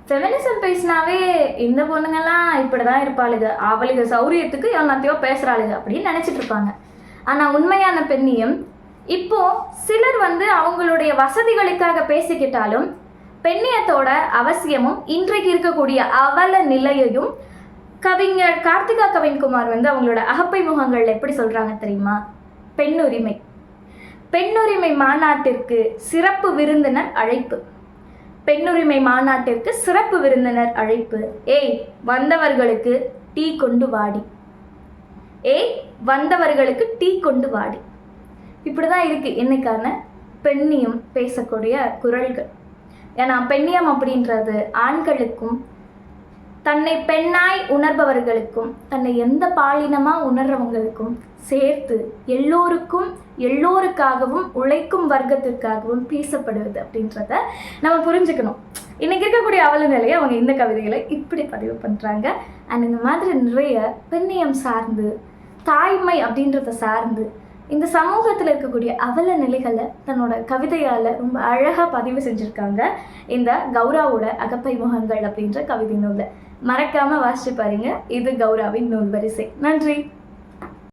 Feminism பேசினாவே இந்த பொண்ணுங்கெல்லாம் இப்படி தான் இருப்பாளுங்க, அவளுக சௌரியத்துக்கு எல்லாத்தையோ பேசுகிறாளுங்க அப்படின்னு நினச்சிட்டு இருப்பாங்க. ஆனால் உண்மையான பெண்ணியம் இப்போ சிலர் அவங்களுடைய வசதிகளுக்காக பேசிக்கிட்டாலும் பெண்ணியத்தோட அவசியமும் இன்றைக்கு இருக்கக்கூடிய அவல நிலையையும் கவிஞர் கார்த்திகா கவின்குமார் அவங்களோட அகப்பை முகங்கள் எப்படி சொல்கிறாங்க தெரியுமா? பெண்ணுரிமை. பெண்ணுரிமை மாநாட்டிற்கு சிறப்பு விருந்தினர் அழைப்பு. பெண்ணுரிமை மாநாட்டிற்கு சிறப்பு விருந்தினர் அழைப்பு. ஏய் வந்தவர்களுக்கு டீ கொண்டு வாடி. ஏய் வந்தவர்களுக்கு டீ கொண்டு வாடி. இப்படி தான் இருக்குது இன்னைக்கான பெண்ணியம் பேசக்கூடிய குரல்கள். ஏன்னா பெண்ணியம் அப்படின்றது ஆண்களுக்கும் தன்னை பெண்ணாய் உணர்பவர்களுக்கும் தன்னை எந்த பாலினமாக உணர்றவங்களுக்கும் சேர்த்து எல்லோருக்கும் எல்லோருக்காகவும் உழைக்கும் வர்க்கத்திற்காகவும் பேசப்படுவது அப்படின்றத நம்ம புரிஞ்சுக்கணும். இன்றைக்கி இருக்கக்கூடிய அவல நிலையை அவங்க இந்த கவிதைகளை இப்படி பதிவு பண்ணுறாங்க. அண்ட் இந்த மாதிரி நிறைய பெண்ணியம் சார்ந்து தாய்மை அப்படின்றத சார்ந்து இந்த சமூகத்தில் இருக்கக்கூடிய அவல நிலைகளை தன்னோட கவிதையால் ரொம்ப அழகாக பதிவு செஞ்சுருக்காங்க இந்த கௌராவோட அகப்பை முகங்கள் அப்படின்ற கவிதை நூலை. மறக்காமல் வாசிச்சு பாருங்க. இது கௌராவின் நூல் வரிசை. நன்றி.